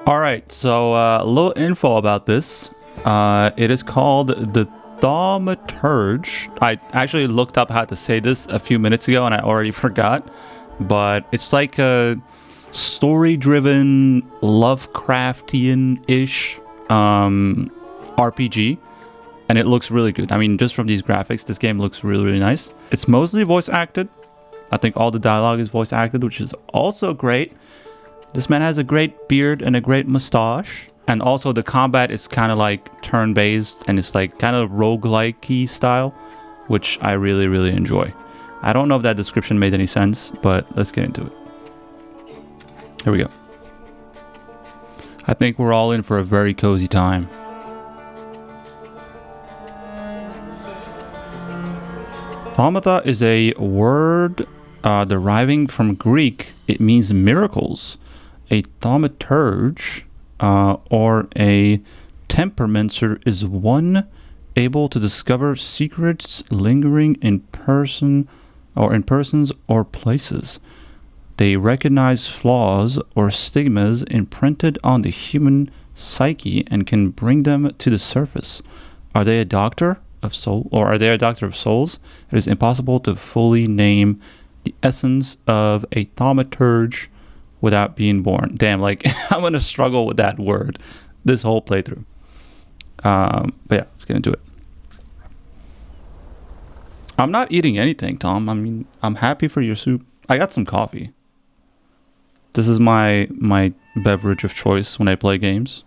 All right, so a little info about this. It is called the Thaumaturge. I actually looked up how to say this a few minutes ago and I already forgot. But it's like a story-driven, Lovecraftian-ish RPG. And it looks really good. I mean, just from these graphics, this game looks really, really nice. It's mostly voice acted. I think all the dialogue is voice acted, which is also great. This man has a great beard and a great mustache. And also the combat is kind of like turn-based and it's like kind of roguelike-y style, which I really, really enjoy. I don't know if that description made any sense, but let's get into it. Here we go. I think we're all in for a very cozy time. Thaumata is a word deriving from Greek. It means miracles. A thaumaturge or a temperamencer is one able to discover secrets lingering in persons or places. They recognize flaws or stigmas imprinted on the human psyche and can bring them to the surface. Are they a doctor of soul, or are they a doctor of souls? It is impossible to fully name the essence of a thaumaturge without being born. Damn, like I'm gonna struggle with that word this whole playthrough. But yeah, let's get into it. I'm not eating anything, Tom. I mean, I'm happy for your soup. I got some coffee. This is my beverage of choice when I play games.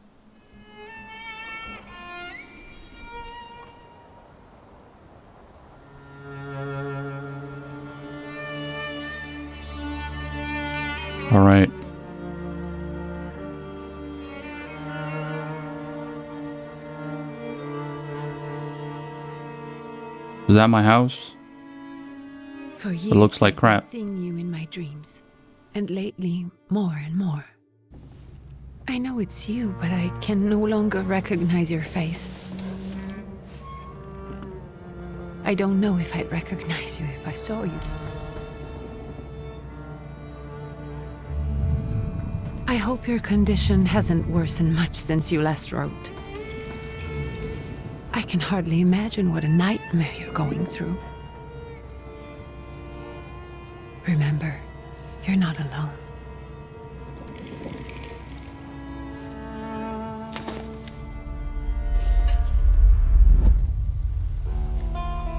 All right. Is that my house? For years, It looks like crap. I've been seeing you in my dreams, and lately, more and more. I know it's you, but I can no longer recognize your face. I don't know if I'd recognize you if I saw you. I hope your condition hasn't worsened much since you last wrote. I can hardly imagine what a nightmare you're going through. Remember, you're not alone.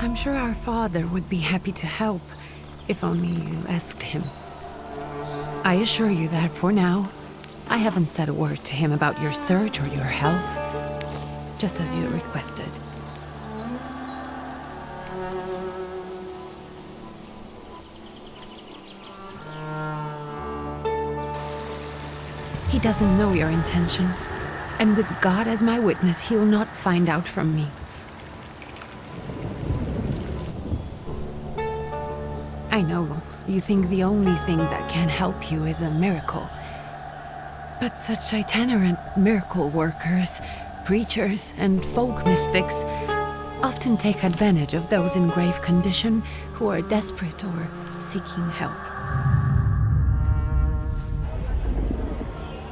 I'm sure our father would be happy to help, if only you asked him. I assure you that for now, I haven't said a word to him about your search or your health, just as you requested. He doesn't know your intention, and with God as my witness, he'll not find out from me. I know you think the only thing that can help you is a miracle. But such itinerant miracle workers, preachers, and folk mystics often take advantage of those in grave condition who are desperate or seeking help.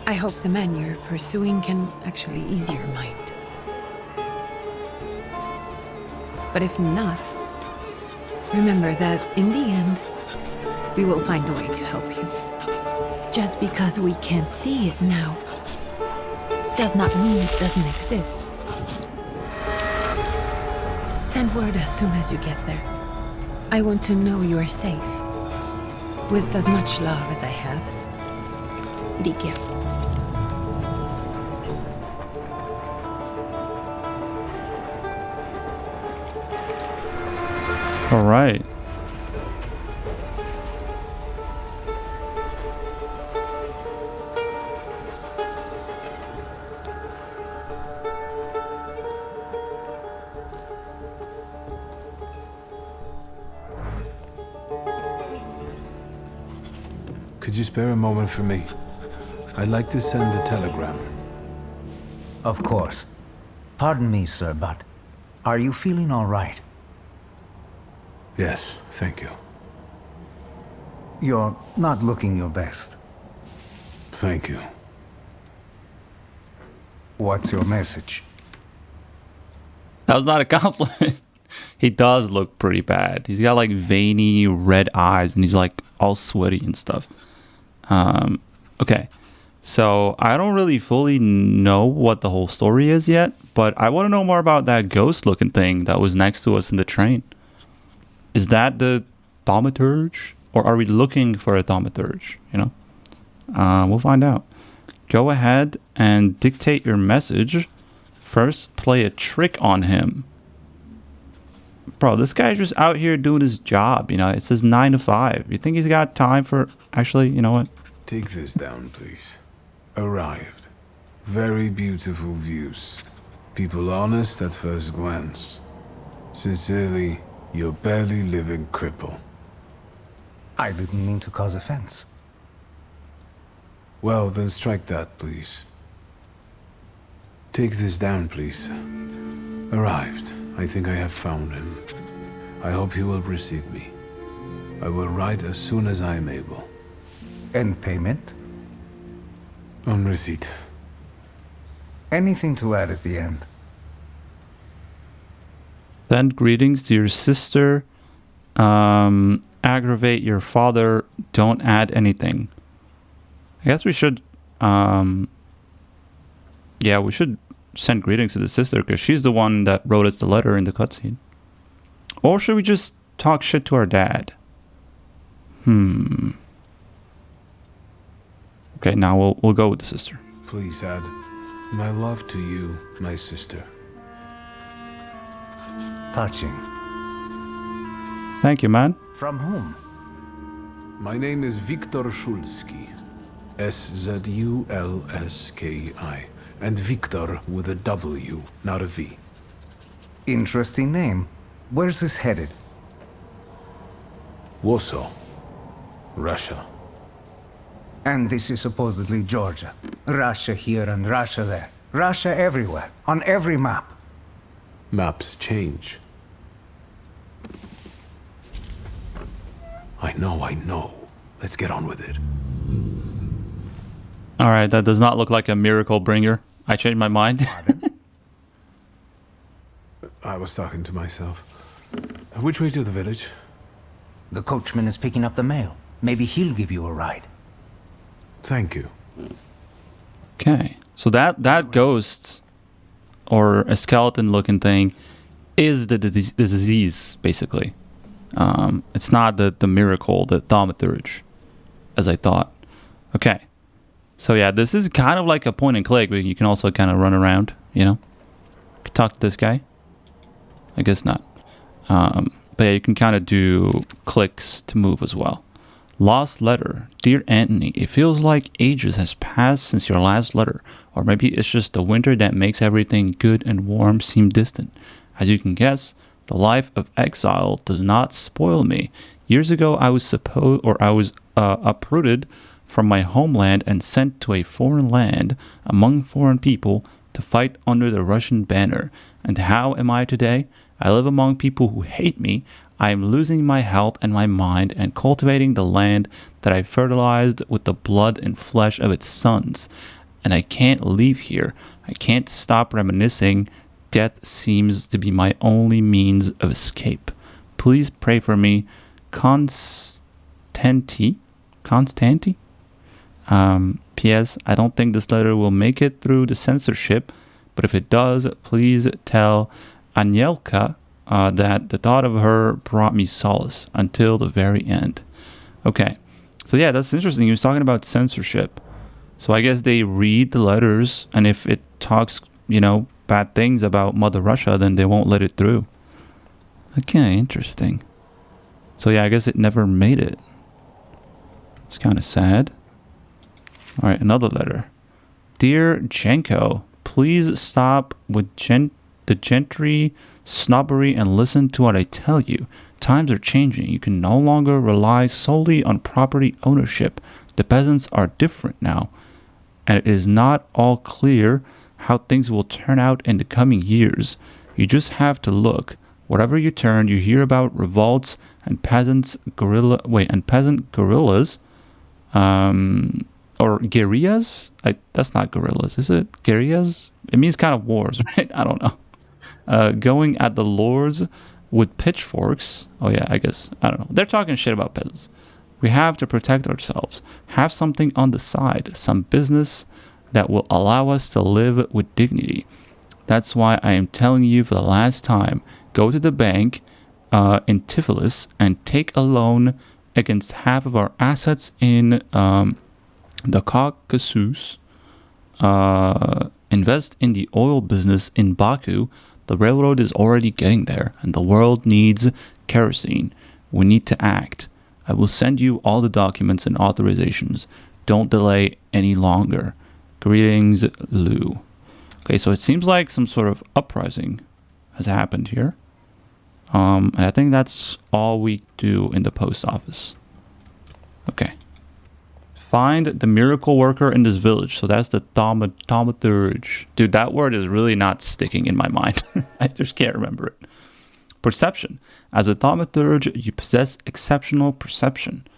I hope the man you're pursuing can actually ease your mind. But if not, remember that in the end, we will find a way to help you. Just because we can't see it now does not mean it doesn't exist. Send word as soon as you get there. I want to know you are safe. With as much love as I have. Ligia. All right. Could you spare a moment for me? I'd like to send a telegram. Of course. Pardon me, sir, but are you feeling all right? Yes, thank you. You're not looking your best. Thank you. What's your message? That was not a compliment. He does look pretty bad. He's got like veiny red eyes and he's like all sweaty and stuff. Okay. So I don't really fully know what the whole story is yet, but I want to know more about that ghost looking thing that was next to us in the train. Is that the thaumaturge? Or are we looking for a thaumaturge? You know? We'll find out. Go ahead and dictate your message. First, play a trick on him. Bro, this guy's just out here doing his job, you know? It says 9 to 5. You think he's got time for... Actually, you know what? Take this down, please. Arrived. Very beautiful views. People honest at first glance. Sincerely, your barely living cripple. I didn't mean to cause offense. Well, then strike that, please. Take this down, please. Arrived. I think I have found him. I hope you will receive me. I will write as soon as I am able. And payment? On receipt. Anything to add at the end? Send greetings to your sister. Aggravate your father. Don't add anything. I guess we should... yeah, we should send greetings to the sister because she's the one that wrote us the letter in the cutscene. Or should we just talk shit to our dad? Okay, now we'll go with the sister. Please add my love to you, my sister. Touching. Thank you, man. From whom? My name is Viktor Szulski. S-Z-U-L-S-K-I. And Victor with a W, not a V. Interesting name. Where's this headed? Warsaw. Russia. And this is supposedly Georgia. Russia here and Russia there. Russia everywhere. On every map. Maps change. I know. Let's get on with it. Alright, that does not look like a miracle bringer. I changed my mind. I was talking to myself. Which way to the village? The coachman is picking up the mail. Maybe he'll give you a ride. Thank you. Okay, so that ghost or a skeleton looking thing is the disease, basically. It's not the miracle, the thaumaturge, as I thought. Okay, so yeah, this is kind of like a point and click, but you can also kind of run around, you know? Talk to this guy? I guess not. But yeah, you can kind of do clicks to move as well. Lost letter. Dear Anthony, it feels like ages has passed since your last letter. Or maybe it's just the winter that makes everything good and warm seem distant. As you can guess, the life of exile does not spoil me. Years ago, I was uprooted from my homeland and sent to a foreign land among foreign people to fight under the Russian banner. And how am I today? I live among people who hate me. I am losing my health and my mind and cultivating the land that I fertilized with the blood and flesh of its sons. And I can't leave here. I can't stop reminiscing. Death seems to be my only means of escape. Please pray for me. Constanti? P.S. I don't think this letter will make it through the censorship, but if it does, please tell Anielka that the thought of her brought me solace until the very end. Okay, so yeah, that's interesting. He was talking about censorship. So I guess they read the letters, and if it talks, bad things about Mother Russia, then they won't let it through. Okay, interesting. So yeah, I guess it never made it. It's kind of sad. All right, another letter. Dear Jenko, please stop with the gentry snobbery and listen to what I tell you. Times are changing. You can no longer rely solely on property ownership. The peasants are different now, and it is not all clear how things will turn out in the coming years. You just have to look. Wherever you turn, you hear about revolts and peasant guerrillas or guerrillas. That's not gorillas, is it? Guerrillas? It means kind of wars, right? I don't know. Going at the lords with pitchforks. Oh yeah, I guess. I don't know. They're talking shit about peasants. We have to protect ourselves. Have something on the side. Some business that will allow us to live with dignity. That's why I am telling you for the last time. Go to the bank in Tiflis and take a loan against half of our assets in the Caucasus. Invest in the oil business in Baku. The railroad is already getting there, and the world needs kerosene. We need to act. I will send you all the documents and authorizations. Don't delay any longer. Greetings, Lou. Okay, so it seems like some sort of uprising has happened here. And I think that's all we do in the post office. Okay. Find the miracle worker in this village. So that's the thaumaturge. Dude, that word is really not sticking in my mind. I just can't remember it. Perception. As a thaumaturge, you possess exceptional perception.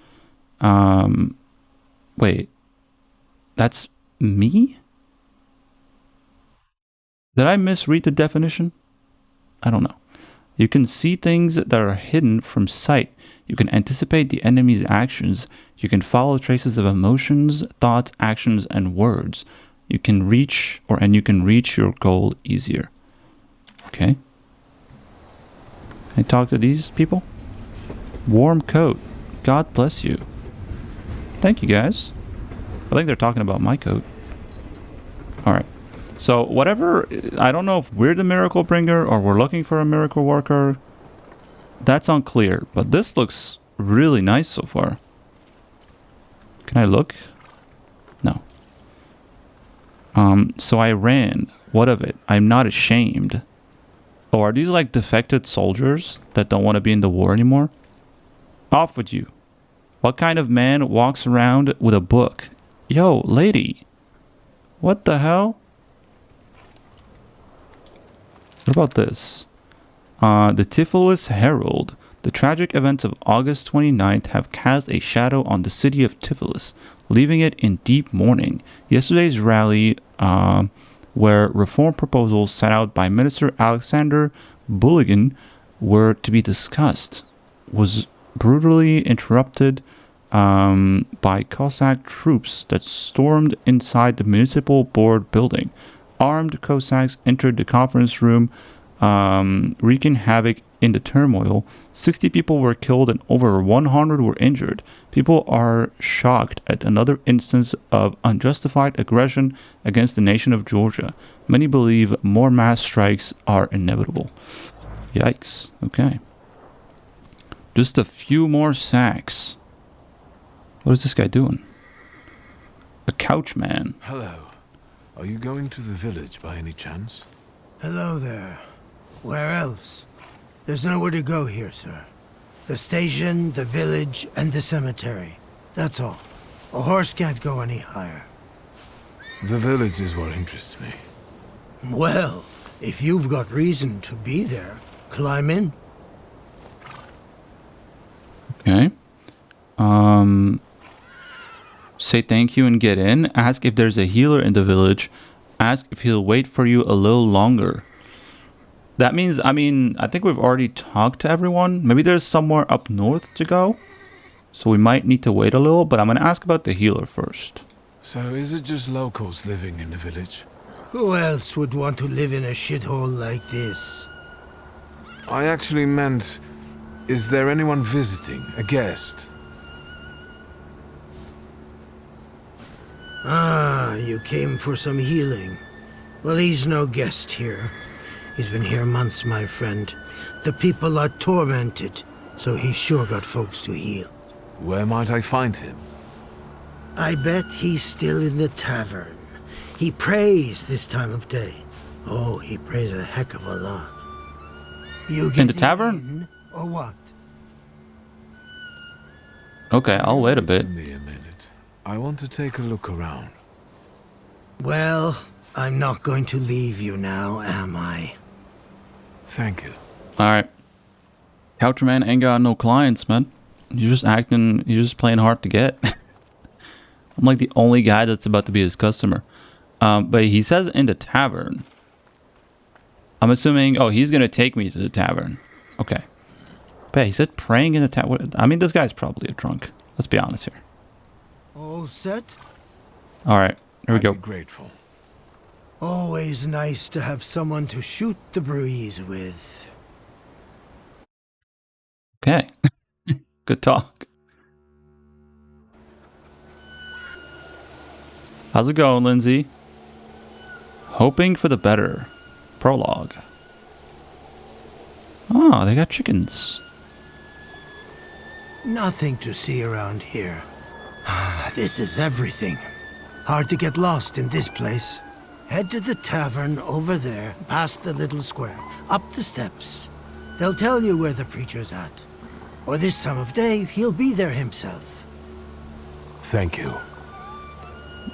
Wait. That's me? Did I misread the definition? I don't know. You can see things that are hidden from sight. You can anticipate the enemy's actions. You can follow traces of emotions, thoughts, actions, and words. You can reach your goal easier. Okay. Can I talk to these people? Warm coat. God bless you. Thank you, guys. I think they're talking about my coat. All right. So whatever, I don't know if we're the miracle bringer or we're looking for a miracle worker. That's unclear, but this looks really nice so far. Can I look? No. So I ran. What of it? I'm not ashamed. Oh, are these like defected soldiers that don't want to be in the war anymore? Off with you. What kind of man walks around with a book? Yo, lady. What the hell? What about this? The Tiflis Herald. The tragic events of August 29th have cast a shadow on the city of Tiflis, leaving it in deep mourning. Yesterday's rally, where reform proposals set out by Minister Alexander Bulligin were to be discussed, was brutally interrupted by Cossack troops that stormed inside the municipal board building. Armed Cossacks entered the conference room, wreaking havoc in the turmoil. 60 people were killed and over 100 were injured. People are shocked at another instance of unjustified aggression against the nation of Georgia. Many believe more mass strikes are inevitable. Yikes. Okay. Just a few more sacks. What is this guy doing? A couchman. Hello. Are you going to the village by any chance? Hello there. Where else? There's nowhere to go here, sir. The station, the village, and the cemetery. That's all. A horse can't go any higher. The village is what interests me. Well, if you've got reason to be there, climb in. Okay. Say thank you and get in. Ask if there's a healer in the village. Ask if he'll wait for you a little longer. That means, I think we've already talked to everyone. Maybe there's somewhere up north to go. So we might need to wait a little, but I'm going to ask about the healer first. So is it just locals living in the village? Who else would want to live in a shithole like this? I actually meant, is there anyone visiting, a guest? Ah, you came for some healing. Well, he's no guest here. He's been here months, my friend. The people are tormented, so he's sure got folks to heal. Where might I find him? I bet he's still in the tavern. He prays this time of day. Oh, he prays a heck of a lot. You get In the tavern? in, or what? Okay, I'll wait a bit. Give me a minute. I want to take a look around. Well, I'm not going to leave you now, am I? Thank you. Alright. Couchman ain't got no clients, man. You're just playing hard to get. I'm like the only guy that's about to be his customer. But he says in the tavern. I'm assuming, oh, he's going to take me to the tavern. Okay. But he said praying in the tavern. I mean, this guy's probably a drunk. Let's be honest here. All set? All right, here we I'd go. be grateful. Always nice to have someone to shoot the breeze with. Okay. Good talk. How's it going, Lindsay? Hoping for the better. Prologue. Oh, they got chickens. Nothing to see around here. This is everything. Hard to get lost in this place. Head to the tavern over there, past the little square, up the steps. They'll tell you where the preacher's at. Or this time of day, he'll be there himself. Thank you.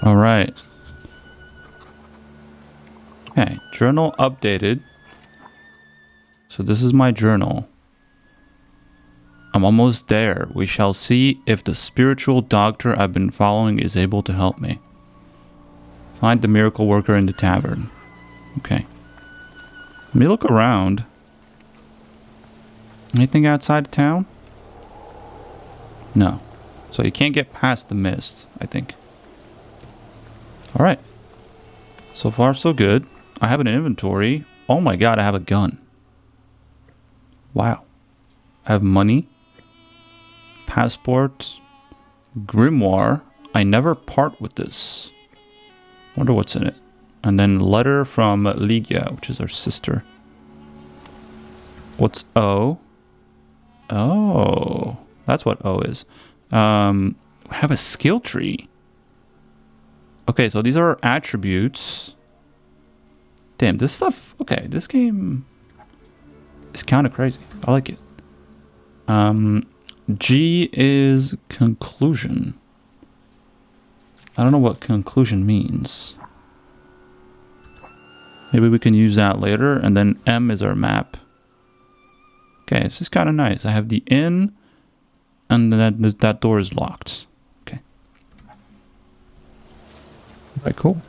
All right. Okay, journal updated. So this is my journal. I'm almost there. We shall see if the spiritual doctor I've been following is able to help me. Find the miracle worker in the tavern. Okay. Let me look around. Anything outside of town? No. So you can't get past the mist, I think. Alright. So far, so good. I have an inventory. Oh my god, I have a gun. Wow. I have money. Passport. Grimoire. I never part with this. Wonder what's in it. And then letter from Ligia, which is our sister. What's O? Oh. That's what O is. We have a skill tree. Okay, so these are our attributes. Damn, this stuff... Okay, this game is kind of crazy. I like it. G is conclusion. I don't know what conclusion means. Maybe we can use that later. And then M is our map. Okay, this is kind of nice. I have the inn, and that door is locked. Okay. Okay, cool.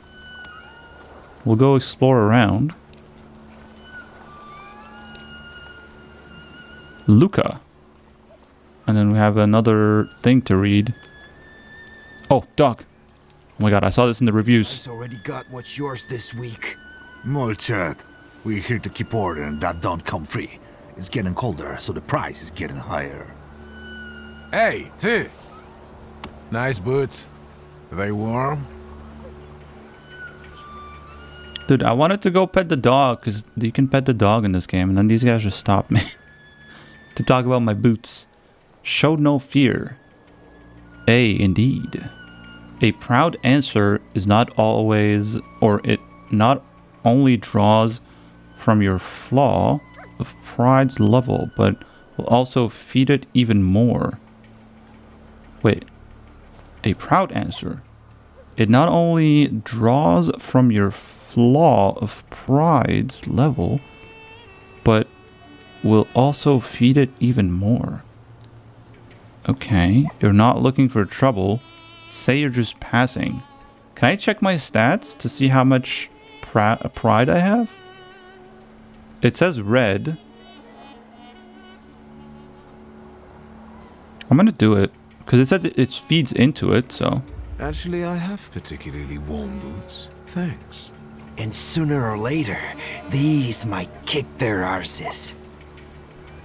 We'll go explore around. Luca. And then we have another thing to read. Oh, dog. Oh my god, I saw this in the reviews. It's already got what's yours this week. Molchat, we're here to keep order and that don't come free. It's getting colder, so the price is getting higher. Hey, T. Nice boots. Are they warm? Dude, I wanted to go pet the dog, because you can pet the dog in this game, and then these guys just stopped me to talk about my boots. Show no fear. A, indeed. A proud answer is not always, or it not only draws from your flaw of pride's level, but will also feed it even more. Wait. A proud answer. It not only draws from your flaw of pride's level, but will also feed it even more. Okay, you're not looking for trouble. Say you're just passing. Can I check my stats to see how much pride I have? It says red. I'm gonna do it, because it said it feeds into it, so... Actually, I have particularly warm boots. Thanks. And sooner or later, these might kick their arses.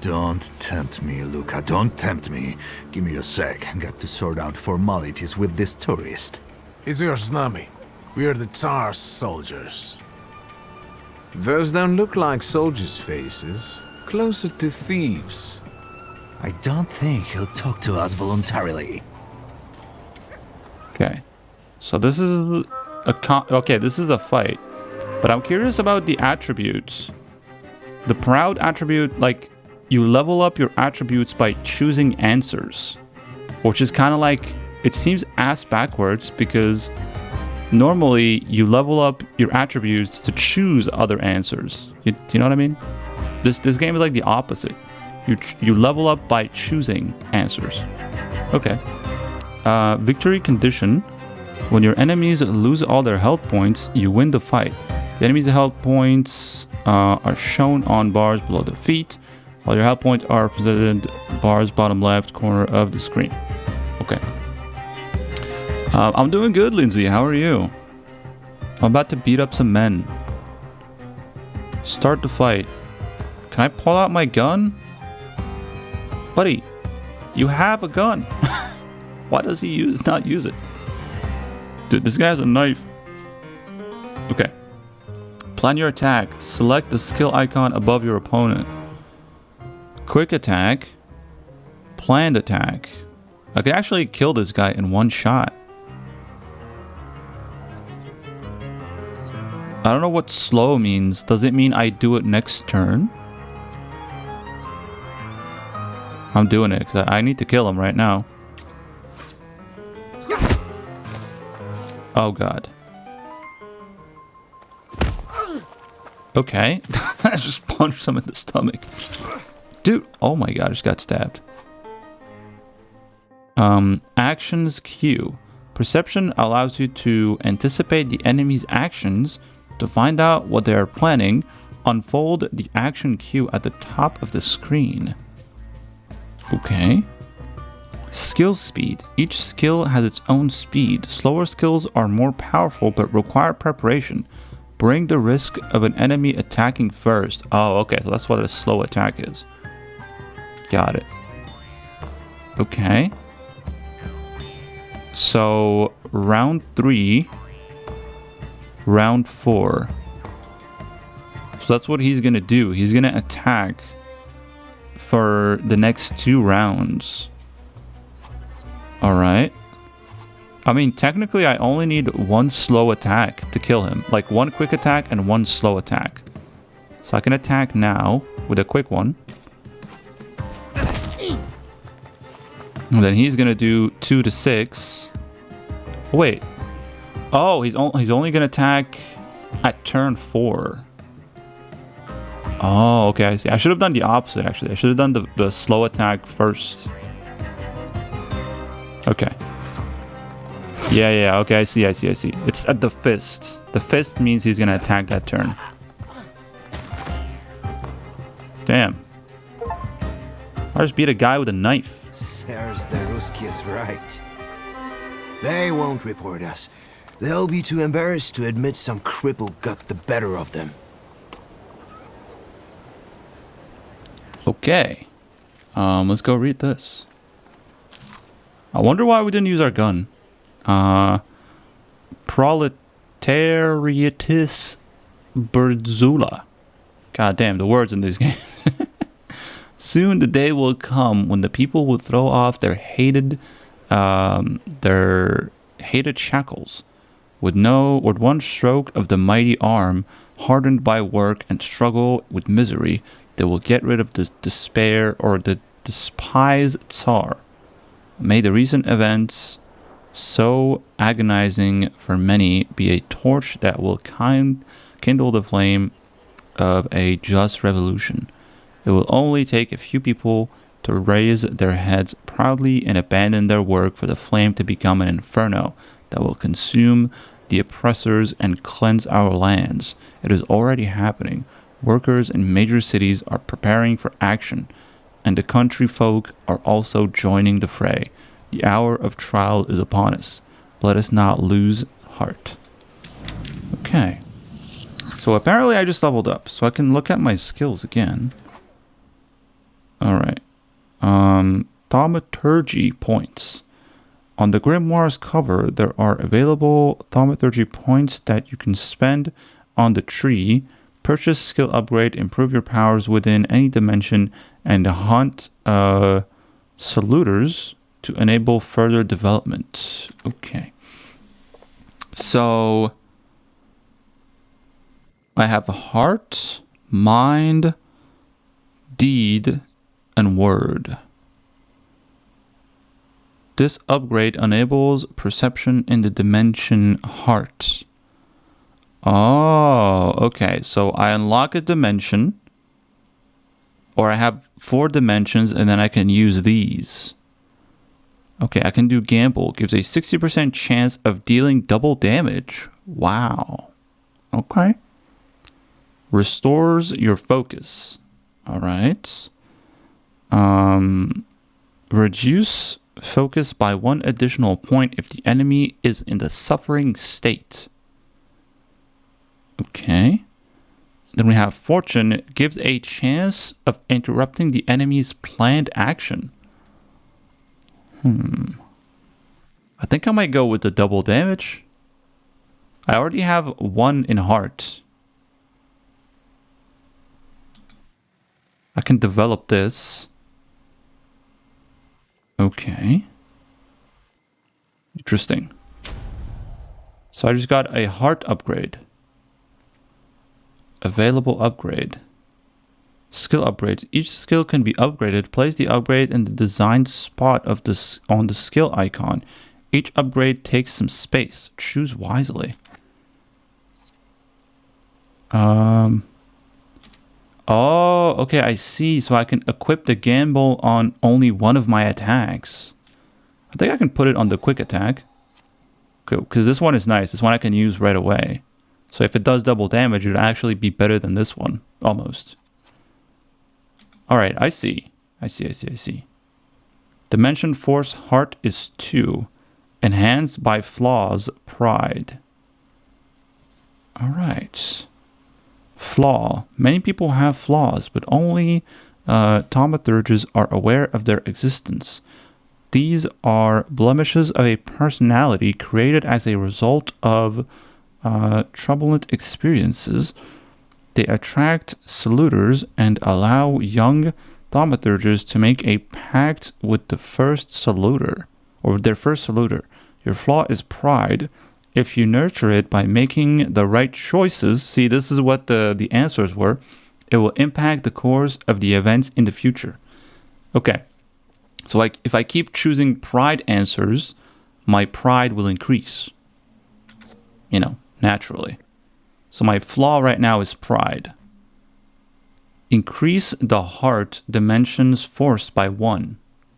Don't tempt me, Luca, don't tempt me. Give me a sec, I got to sort out formalities with this tourist. It's your snummy. We are the Tsar's soldiers. Those don't look like soldiers' faces. Closer to thieves. I don't think he'll talk to us voluntarily. Okay. So this is okay, this is a fight. But I'm curious about the attributes. The proud attribute, like, you level up your attributes by choosing answers. Which is kind of like, it seems ass backwards, because normally you level up your attributes to choose other answers. You know what I mean? This game is like the opposite. You level up by choosing answers. Okay. Victory condition. When your enemies lose all their health points, you win the fight. The enemy's health points are shown on bars below their feet, while your health points are presented bars bottom left corner of the screen. Okay. I'm doing good, Lindsay. How are you? I'm about to beat up some men. Start the fight. Can I pull out my gun? Buddy, you have a gun. Why does he not use it? Dude, this guy has a knife. Okay. Plan your attack. Select the skill icon above your opponent. Quick attack. Planned attack. I can actually kill this guy in one shot. I don't know what slow means. Does it mean I do it next turn? I'm doing it because I need to kill him right now. Oh god. Okay. I just punched him in the stomach. Dude, oh my god, I just got stabbed. Actions queue. Perception allows you to anticipate the enemy's actions to find out what they are planning. Unfold the action queue at the top of the screen. Okay. Skill speed. Each skill has its own speed. Slower skills are more powerful but require preparation. Bring the risk of an enemy attacking first. Oh, okay. So that's what a slow attack is. Got it. Okay. So, round 3. Round 4. So that's what he's gonna do. He's gonna attack for the next 2 rounds. Alright. I mean, technically I only need 1 slow attack to kill him. Like 1 quick attack and 1 slow attack. So I can attack now with a quick one. And then he's gonna do 2 to 6. Oh, wait. Oh, he's only gonna attack at turn 4. Oh, okay, I see. I should have done the opposite, actually. I should have done the slow attack first. Okay. Yeah, okay, I see. It's at the fist. The fist means he's gonna attack that turn. Damn. I just beat a guy with a knife. Sirs, the Ruski is right. They won't report us. They'll be too embarrassed to admit some cripple got the better of them. Okay. Let's go read this. I wonder why we didn't use our gun. Proletariatus Berzula. God damn, the words in this game. Soon the day will come when the people will throw off their hated shackles. With one stroke of the mighty arm, hardened by work and struggle with misery, they will get rid of the despair or the despised Tsar. May the recent events, so agonizing for many, be a torch that will kindle the flame of a just revolution. It will only take a few people to raise their heads proudly and abandon their work for the flame to become an inferno that will consume the oppressors and cleanse our lands. It is already happening. Workers in major cities are preparing for action, and the country folk are also joining the fray. The hour of trial is upon us. Let us not lose heart. Okay. So apparently I just leveled up, so I can look at my skills again. Alright. Thaumaturge points. On the Grimoire's cover, there are available Thaumaturge points that you can spend on the tree, purchase skill upgrade, improve your powers within any dimension, and hunt salutors to enable further development. Okay. So I have heart, mind, deed, and word. This upgrade enables perception in the dimension heart. Oh, okay. So I unlock a dimension, or I have 4 dimensions, and then I can use these. Okay, I can do gamble. Gives a 60% chance of dealing double damage. Wow. Okay. Restores your focus. All right. Reduce focus by 1 additional point if the enemy is in the suffering state. Okay. Then we have fortune. It gives a chance of interrupting the enemy's planned action. I think I might go with the double damage. I already have 1 in heart. I can develop this. Okay. Interesting. So I just got a heart upgrade. Available upgrade. Skill upgrades. Each skill can be upgraded. Place the upgrade in the designed spot of this on the skill icon. Each upgrade takes some space. Choose wisely. Oh, okay, I see. So I can equip the gamble on only one of my attacks. I think I can put it on the quick attack. Okay, because this one is nice. This one I can use right away. So if it does double damage, it would actually be better than this one. Almost. Alright, I see. I see. Dimension Force Heart is 2. Enhanced by Flaws Pride. Alright. Flaw. Many people have flaws, but only thaumaturges are aware of their existence. These are blemishes of a personality created as a result of troubled experiences. They attract salutors and allow young thaumaturges to make a pact with the first salutor, or their first salutor. Your flaw is pride. If you nurture it by making the right choices, see, this is what the answers were, it will impact the course of the events in the future. Okay, so like if I keep choosing pride answers, my pride will increase, you know, naturally. So my flaw right now is pride. Increase the heart dimensions force by 1.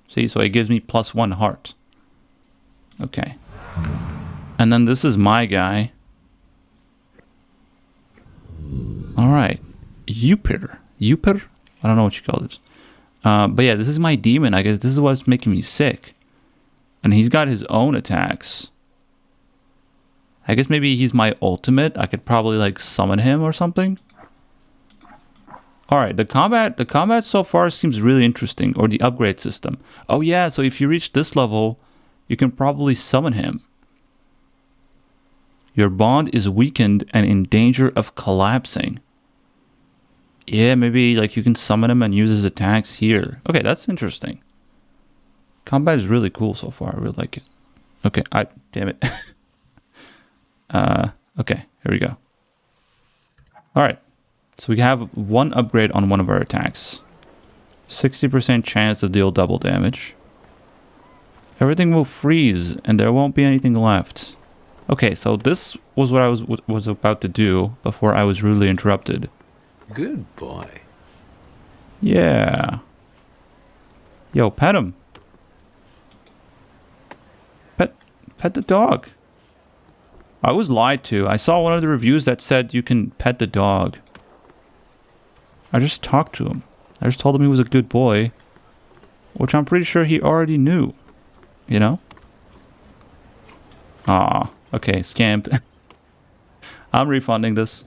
See, so it gives me +1 heart. Okay. And then this is my guy. Alright. Jupiter. I don't know what you call this. But yeah, this is my demon. I guess this is what's making me sick. And he's got his own attacks. I guess maybe he's my ultimate. I could probably like summon him or something. Alright, the combat so far seems really interesting. Or the upgrade system. Oh yeah, so if you reach this level, you can probably summon him. Your bond is weakened and in danger of collapsing. Yeah, maybe like you can summon him and use his attacks here. Okay, that's interesting. Combat is really cool so far. I really like it. Okay, damn it. Okay, here we go. Alright, so we have 1 upgrade on one of our attacks. 60% chance to deal double damage. Everything will freeze and there won't be anything left. Okay, so this was what I was about to do before I was rudely interrupted. Good boy. Yeah. Yo, pet him. Pet the dog. I was lied to. I saw one of the reviews that said you can pet the dog. I just talked to him. I just told him he was a good boy, which I'm pretty sure he already knew. You know? Ah, okay, scammed. I'm refunding this.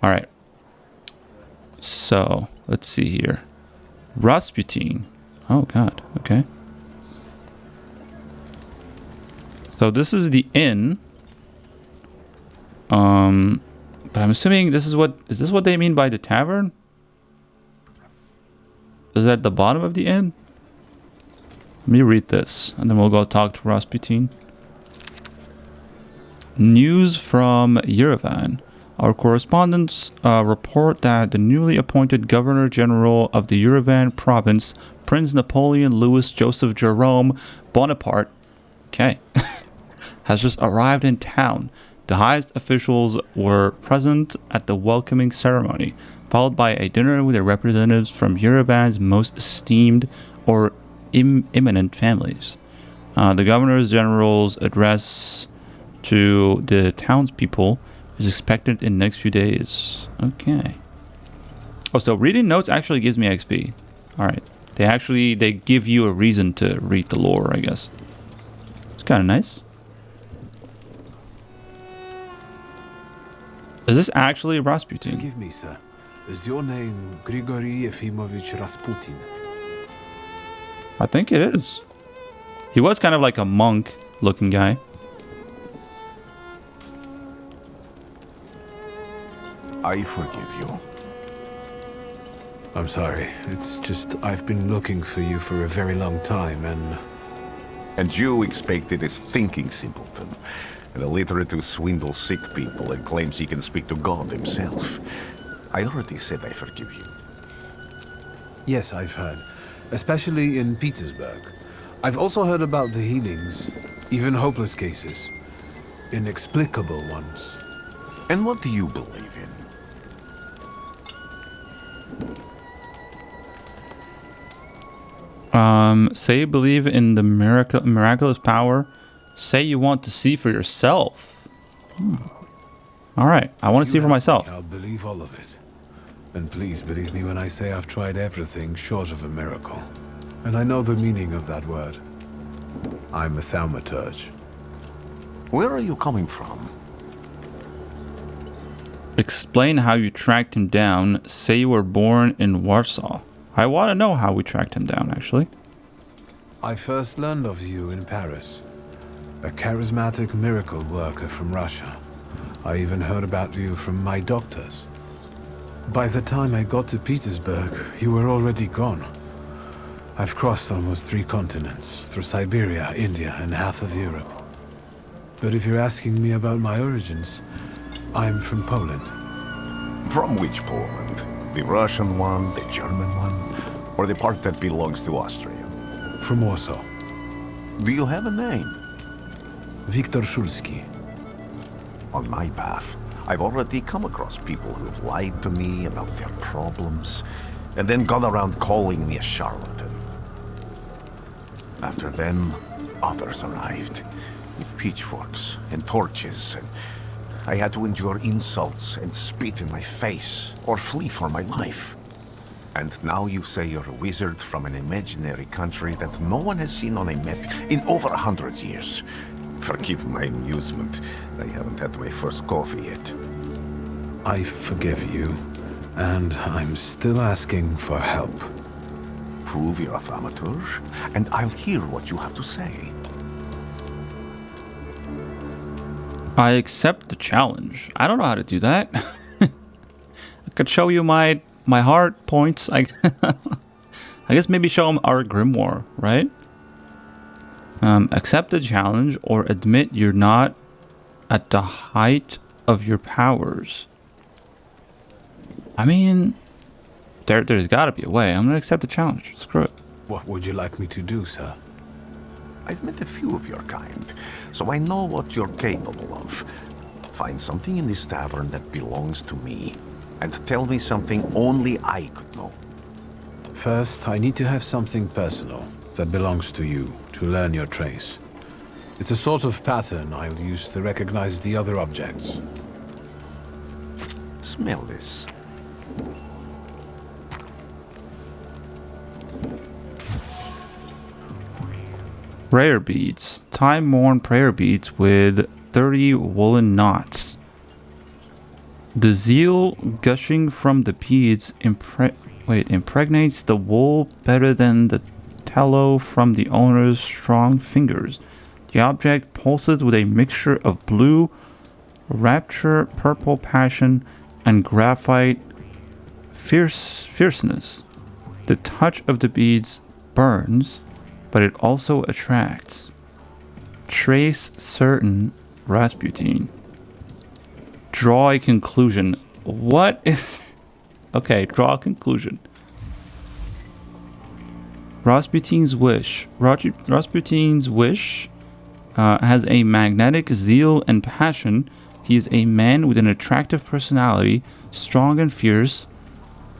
Alright. So, let's see here. Rasputin. Oh god, okay. So this is the inn. But I'm assuming this is what they mean by the tavern? Is that the bottom of the inn? Let me read this, and then we'll go talk to Rasputin. News from Yerevan. Our correspondents report that the newly appointed Governor General of the Yerevan province, Prince Napoleon Louis Joseph Jerome Bonaparte, okay, has just arrived in town. The highest officials were present at the welcoming ceremony, followed by a dinner with the representatives from Yerevan's most esteemed or eminent families. The Governor General's address to the townspeople is expected in the next few days. Okay. Oh, so reading notes actually gives me XP. All right. They give you a reason to read the lore, I guess. It's kind of nice. Is this actually Rasputin? Forgive me, sir. Is your name Grigory Efimovich Rasputin? I think it is. He was kind of like a monk-looking guy. I forgive you. I'm sorry. It's just I've been looking for you for a very long time, and... And you expected a thinking simpleton, an illiterate who swindles sick people and claims he can speak to God himself. I already said I forgive you. Yes, I've heard. Especially in Petersburg. I've also heard about the healings, even hopeless cases. Inexplicable ones. And what do you believe in? Say you believe in the miraculous power. Say you want to see for yourself. All right, I want to see for myself. I'll believe all of it. And please believe me when I say I've tried everything short of a miracle. And I know the meaning of that word. I'm a thaumaturge. Where are you coming from? Explain how you tracked him down. Say you were born in Warsaw. I want to know how we tracked him down, actually. I first learned of you in Paris. A charismatic miracle worker from Russia. I even heard about you from my doctors. By the time I got to Petersburg, you were already gone. I've crossed almost 3 continents, through Siberia, India, and half of Europe. But if you're asking me about my origins, I'm from Poland. From which Poland? The Russian one, the German one, or the part that belongs to Austria? From Warsaw. Do you have a name? Viktor Szulski. On my path, I've already come across people who've lied to me about their problems, and then gone around calling me a charlatan. After them, others arrived, with pitchforks and torches, and I had to endure insults and spit in my face, or flee for my life. And now you say you're a wizard from an imaginary country that no one has seen on a map in over 100 years. Forgive my amusement. I haven't had my first coffee yet. I forgive you, and I'm still asking for help. Prove you're a thaumaturge, and I'll hear what you have to say. I accept the challenge. I don't know how to do that. I could show you my heart points. I guess maybe show them our grimoire, right? Accept the challenge or admit you're not at the height of your powers. I mean, there's got to be a way. I'm going to accept the challenge. Screw it. What would you like me to do, sir? I've met a few of your kind, so I know what you're capable of. Find something in this tavern that belongs to me, and tell me something only I could know. First, I need to have something personal that belongs to you to learn your trace. It's a sort of pattern I'll use to recognize the other objects. Smell this. Prayer beads. Time-worn prayer beads with 30 woolen knots. The zeal gushing from the beads impregnates the wool better than the tallow from the owner's strong fingers. The object pulses with a mixture of blue, rapture, purple passion, and graphite fierceness. The touch of the beads burns, but it also attracts. Trace certain Rasputin. Draw a conclusion. What if... Okay, draw a conclusion. Rasputin's wish. Rasputin's wish has a magnetic zeal and passion. He is a man with an attractive personality, strong and fierce,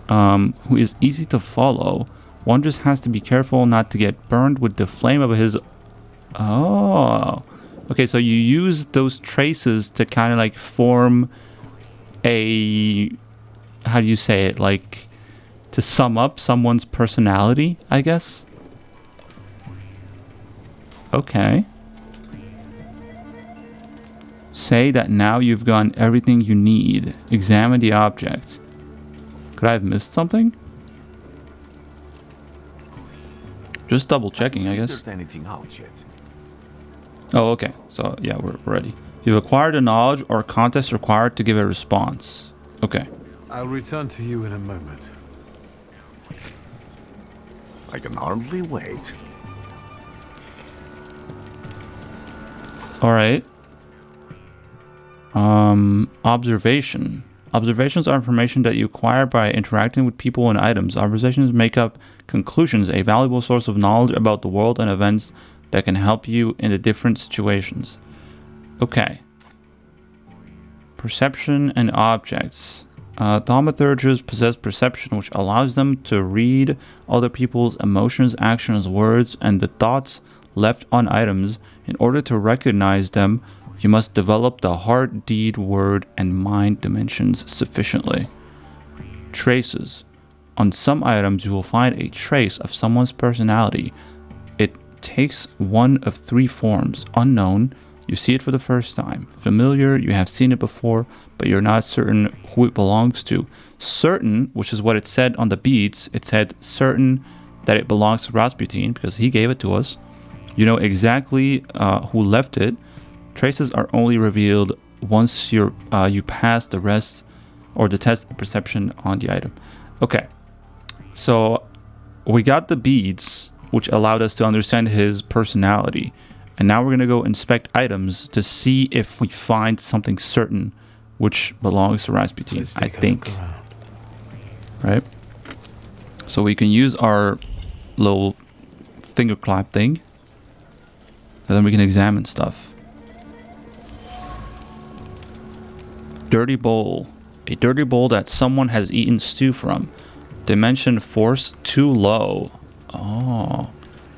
who is easy to follow, One just has to be careful not to get burned with the flame of his... Oh. Okay, so you use those traces to kind of like form a... How do you say it? Like, to sum up someone's personality, I guess? Okay. Say that now you've gotten everything you need. Examine the object. Could I have missed something? Just double checking, I guess. Anything out yet? Oh, okay. So, yeah, we're ready. You've acquired the knowledge or context required to give a response. Okay. I'll return to you in a moment. I can hardly wait. Alright. Observation. Observations are information that you acquire by interacting with people and items. Observations make up conclusions, a valuable source of knowledge about the world and events that can help you in the different situations. Okay. Perception and objects. Thaumaturges possess perception, which allows them to read other people's emotions, actions, words, and the thoughts left on items. In order to recognize them, you must develop the heart, deed, word, and mind dimensions sufficiently. Traces. On some items, you will find a trace of someone's personality. It takes one of three forms. Unknown, you see it for the first time. Familiar, you have seen it before, but you're not certain who it belongs to. Certain, which is what it said on the beads, it said certain that it belongs to Rasputin because he gave it to us. You know exactly who left it. Traces are only revealed once you pass the rest or the test of perception on the item. Okay, so we got the beads, which allowed us to understand his personality. And now we're going to go inspect items to see if we find something certain which belongs to Rasputin, I think. Right? So we can use our little finger clap thing. And then we can examine stuff. Dirty bowl. A dirty bowl that someone has eaten stew from. Dimension force too low. Oh.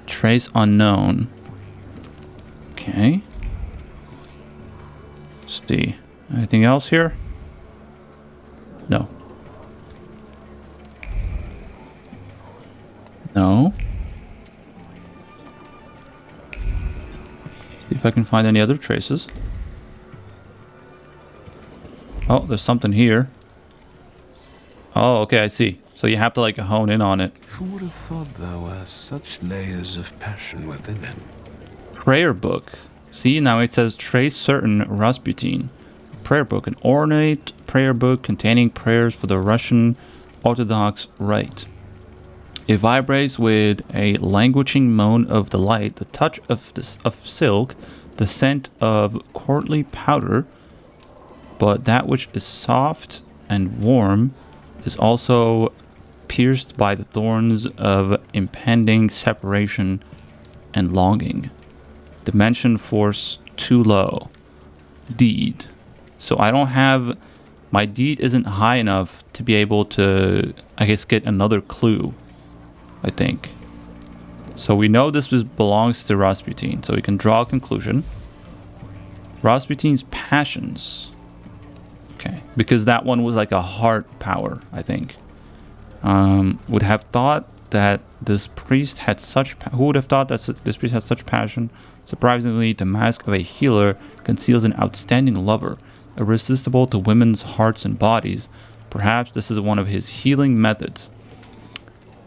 Trace unknown. Okay. Let's see. Anything else here? No. No. See if I can find any other traces. Oh, there's something here. Oh, okay, I see. So you have to like hone in on it. Who would have thought there were such layers of passion within him? Prayer book. See, now it says trace certain Rasputin. Prayer book, an ornate prayer book containing prayers for the Russian Orthodox Rite. It vibrates with a languishing moan of delight, the touch of silk, the scent of courtly powder, but that which is soft and warm is also pierced by the thorns of impending separation and longing. Dimension force too low. Deed. So I don't have... My deed isn't high enough to be able to, I guess, get another clue, I think. So we know this belongs to Rasputin, so we can draw a conclusion. Rasputin's passions. Okay, because that one was like a heart power, I think. Would have thought that this priest had such... Who would have thought that this priest had such passion? Surprisingly, the mask of a healer conceals an outstanding lover, irresistible to women's hearts and bodies. Perhaps this is one of his healing methods.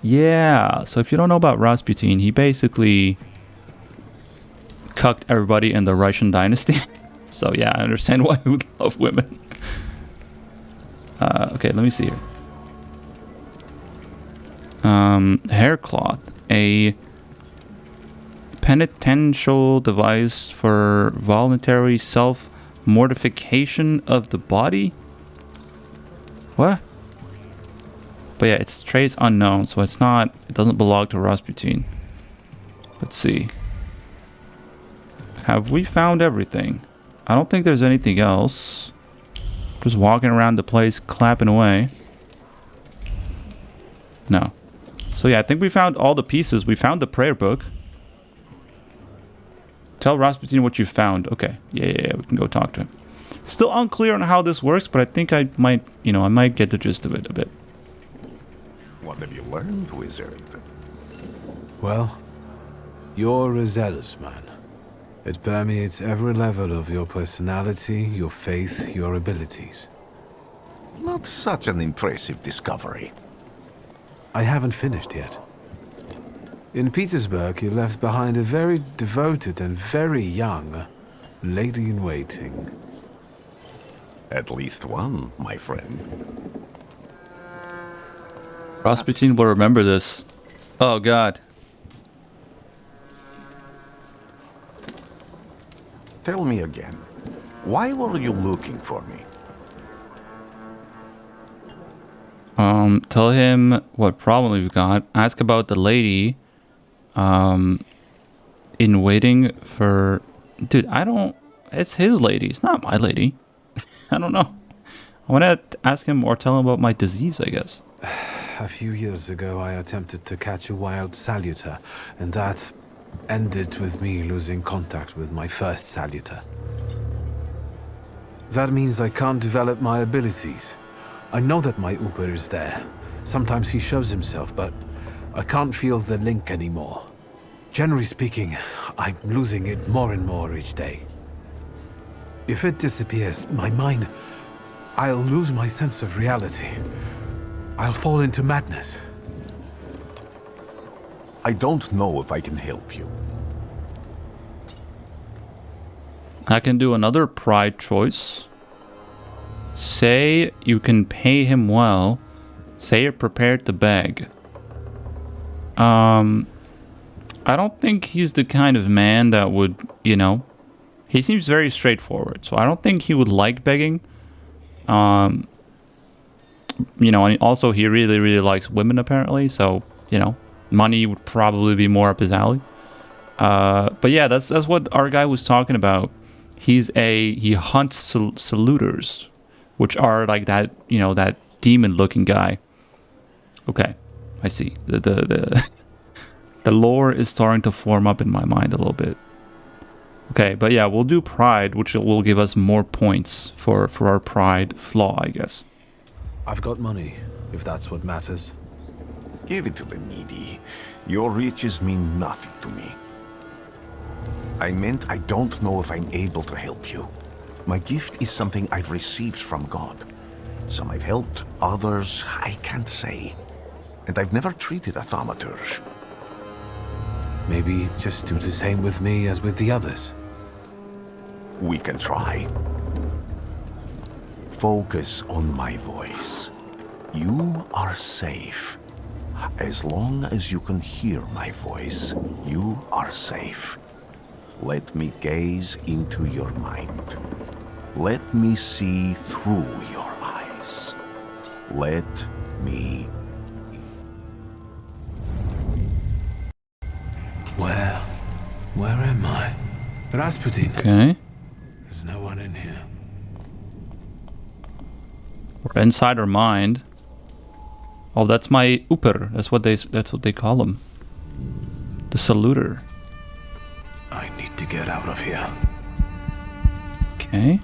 Yeah, so if you don't know about Rasputin, he basically cucked everybody in the Russian dynasty. So yeah, I understand why he would love women. Okay, let me see here. Hair cloth. A penitential device for voluntary self-mortification of the body? What? But yeah, it's trace unknown, so it's not... It doesn't belong to Rasputin. Let's see. Have we found everything? I don't think there's anything else. Just walking around the place clapping away. No. So yeah, I think we found all the pieces. We found the prayer book. Tell Rasputin what you found. Okay. Yeah, we can go talk to him. Still unclear on how this works, but I think I might, I might get the gist of it a bit. What have you learned, wizard? Well, you're a zealous man. It permeates every level of your personality, your faith, your abilities. Not such an impressive discovery. I haven't finished yet. In Petersburg, you left behind a very devoted and very young lady-in-waiting. At least one, my friend. Rasputin will remember this. Oh, God. Tell me again, why were you looking for me? Tell him what problem we've got. Ask about the lady, in waiting for... Dude, it's his lady. It's not my lady. I don't know. I want to ask him or tell him about my disease, I guess. A few years ago, I attempted to catch a wild salutor, and that ended with me losing contact with my first salutor. That means I can't develop my abilities. I know that my Uber is there. Sometimes he shows himself, but I can't feel the link anymore. Generally speaking, I'm losing it more and more each day. If it disappears, my mind... I'll lose my sense of reality. I'll fall into madness. I don't know if I can help you. I can do another pride choice. Say you can pay him well. Say you're prepared to beg. I don't think he's the kind of man that would, he seems very straightforward. So I don't think he would like begging. And also he really, really likes women apparently. So, money would probably be more up his alley. But yeah, that's what our guy was talking about. He hunts salutors, which are like that, that demon-looking guy. Okay, I see. The lore is starting to form up in my mind a little bit. Okay, but yeah, we'll do pride, which will give us more points for our pride flaw, I guess. I've got money, if that's what matters. Give it to the needy. Your riches mean nothing to me. I meant I don't know if I'm able to help you. My gift is something I've received from God. Some I've helped, others I can't say. And I've never treated a thaumaturge. Maybe just do the same with me as with the others. We can try. Focus on my voice. You are safe. As long as you can hear my voice, you are safe. Let me gaze into your mind. Let me see through your eyes. Let me... Where am I? Rasputin. Okay. There's no one in here. We're inside our mind. Oh, that's my Uper. That's what they call him. The salutor. I need to get out of here. Okay.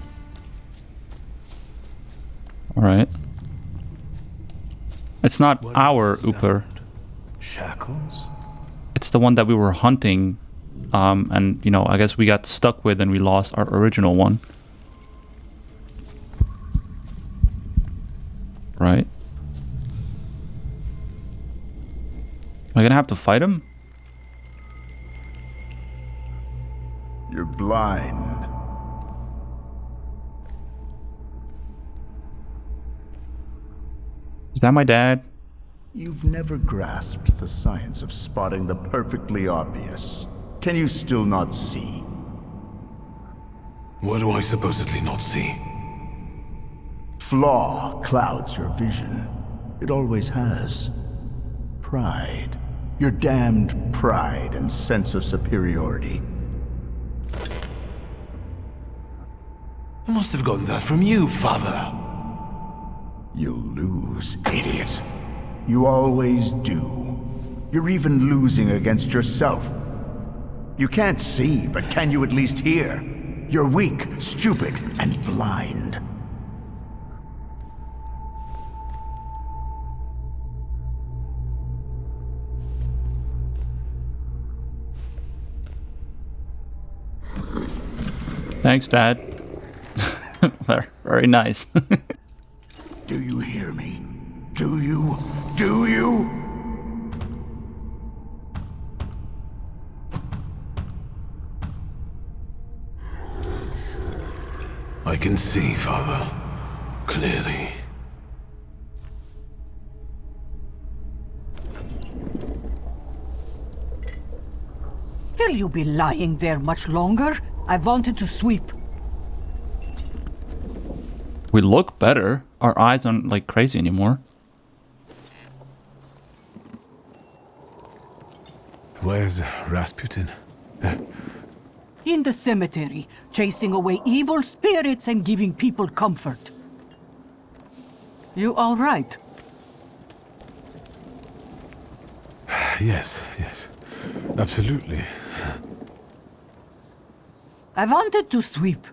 Alright. It's not What is our this Uper. sound? Shackles? It's the one that we were hunting. And, I guess we got stuck with and we lost our original one. Right? Am I gonna have to fight him? You're blind. Is that my dad? You've never grasped the science of spotting the perfectly obvious. Can you still not see? What do I supposedly not see? Flaw clouds your vision. It always has. Pride. Your damned pride and sense of superiority. I must have gotten that from you, Father. You'll lose, idiot. You always do. You're even losing against yourself. You can't see, but can you at least hear? You're weak, stupid, and blind. Thanks, Dad. Very nice. Do you hear me? Do you? Do you? I can see, Father. Clearly. Will you be lying there much longer? I wanted to sweep. We look better. Our eyes aren't like crazy anymore. Where's Rasputin? In the cemetery, chasing away evil spirits and giving people comfort. You all right? Yes, yes. Absolutely. I wanted to sweep.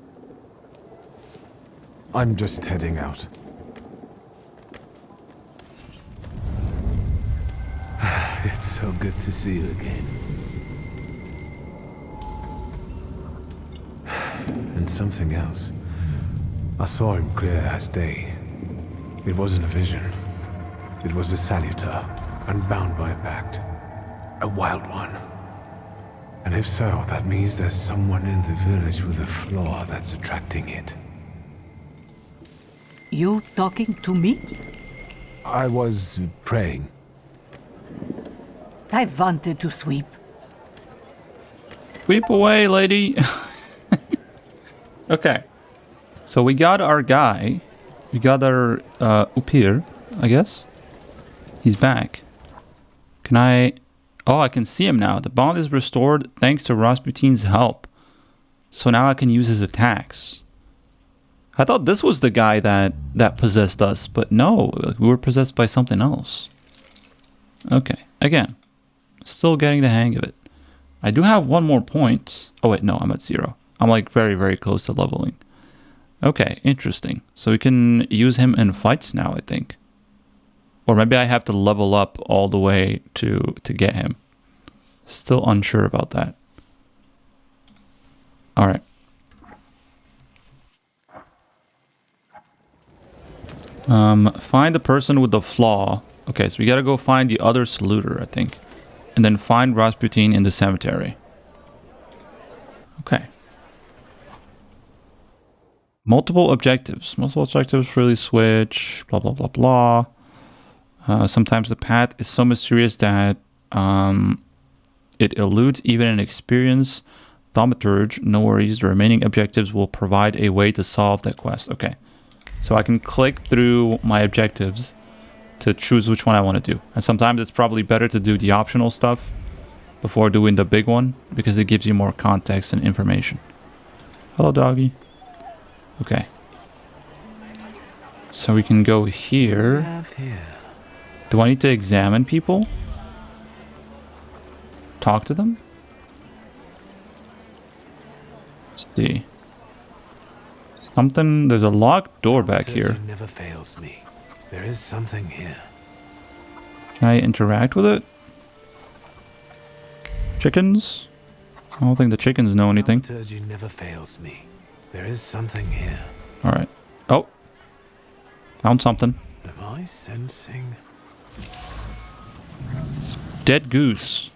I'm just heading out. It's so good to see you again. And something else. I saw him clear as day. It wasn't a vision. It was a salutor, unbound by a pact. A wild one. And if so, that means there's someone in the village with a flaw that's attracting it. You talking to me? I was praying. I wanted to sweep. Sweep away, lady. Okay. So we got our guy. We got our Upir, I guess. He's back. Can I... Oh, I can see him now. The bond is restored thanks to Rasputin's help. So now I can use his attacks. I thought this was the guy that possessed us, but no, we were possessed by something else. Okay, again, still getting the hang of it. I do have one more point. Oh wait, no, I'm at 0. I'm like very, very close to leveling. Okay, interesting. So we can use him in fights now, I think. Or maybe I have to level up all the way to get him. Still unsure about that. Alright. Find the person with the flaw. Okay, so we gotta go find the other salutor, I think. And then find Rasputin in the cemetery. Okay. Multiple objectives. Multiple objectives freely switch. Blah, blah, blah, blah. Sometimes the path is so mysterious that it eludes even an experienced thaumaturge. No worries, the remaining objectives will provide a way to solve that quest. Okay, so I can click through my objectives to choose which one I want to do. And sometimes it's probably better to do the optional stuff before doing the big one, because it gives you more context and information. Hello, doggy. Okay. So we can go here. Do I need to examine people? Talk to them? Let's see. Something, there's a locked door back here. Never fails me. There is something here. Can I interact with it? Chickens? I don't think the chickens know anything. Thaumaturge never fails me. There is something here. Alright. Oh. Found something. Am I sensing? Dead goose.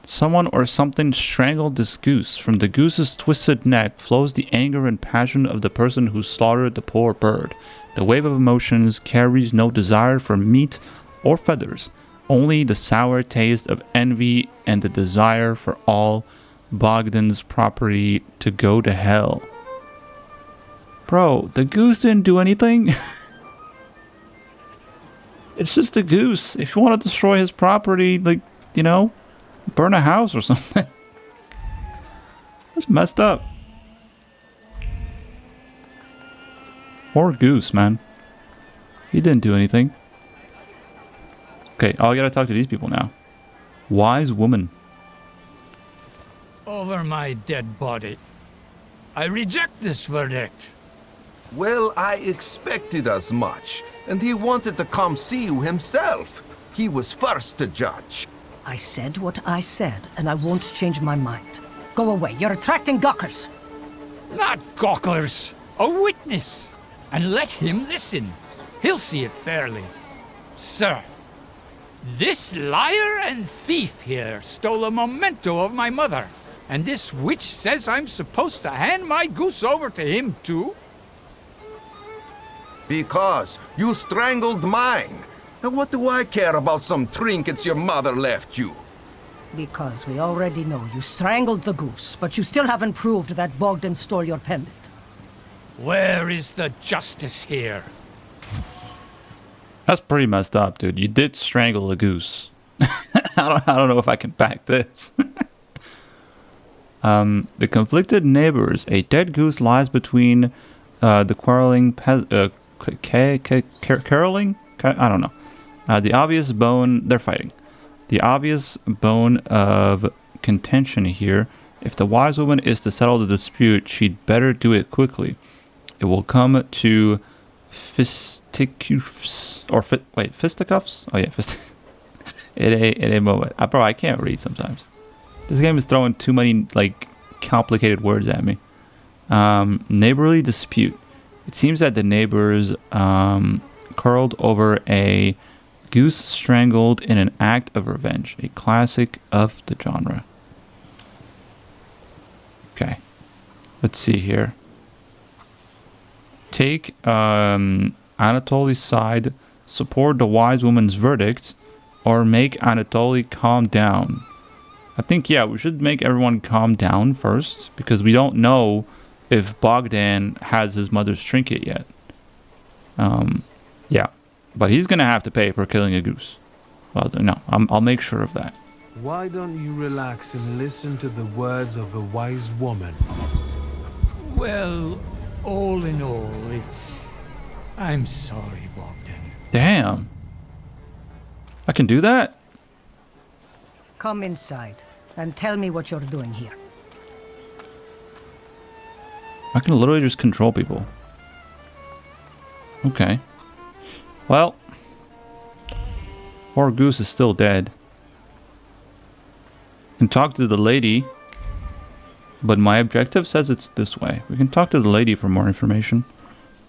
Someone or something strangled this goose. From the goose's twisted neck flows the anger and passion of the person who slaughtered the poor bird. The wave of emotions carries no desire for meat or feathers, only the sour taste of envy and the desire for all Bogdan's property to go to hell. Bro, the goose didn't do anything. It's just a goose. If you want to destroy his property, like, you know, burn a house or something. That's messed up. Poor goose, man. He didn't do anything. Okay, oh, I gotta talk to these people now. Wise woman. Over my dead body. I reject this verdict. Well, I expected as much, and he wanted to come see you himself. He was first to judge. I said what I said, and I won't change my mind. Go away. You're attracting gawkers. Not gawkers. A witness. And let him listen. He'll see it fairly. Sir, this liar and thief here stole a memento of my mother. And this witch says I'm supposed to hand my goose over to him too? Because you strangled mine. And what do I care about some trinkets your mother left you? Because we already know you strangled the goose, but you still haven't proved that Bogdan stole your pendant. Where is the justice here? That's pretty messed up, dude. You did strangle a goose. I don't know if I can back this. The conflicted neighbors. A dead goose lies between the quarreling caroling? I don't know. The obvious bone. They're fighting. The obvious bone of contention here. If the wise woman is to settle the dispute, she'd better do it quickly. It will come to fisticuffs or fisticuffs. Oh yeah, in a moment. Bro, I can't read sometimes. This game is throwing too many like complicated words at me. Neighborly dispute. It seems that the neighbors quarreled over a goose strangled in an act of revenge. A classic of the genre. Okay. Let's see here. Take Anatoly's side, support the wise woman's verdict, or make Anatoly calm down. I think, yeah, we should make everyone calm down first, because we don't know if Bogdan has his mother's trinket yet. Yeah, but he's going to have to pay for killing a goose. Well, no, I'll make sure of that. Why don't you relax and listen to the words of a wise woman? Well, all in all, I'm sorry, Bogdan. Damn. I can do that? Come inside and tell me what you're doing here. I can literally just control people. Okay. Well, poor goose is still dead. Can talk to the lady, but my objective says it's this way. We can talk to the lady for more information.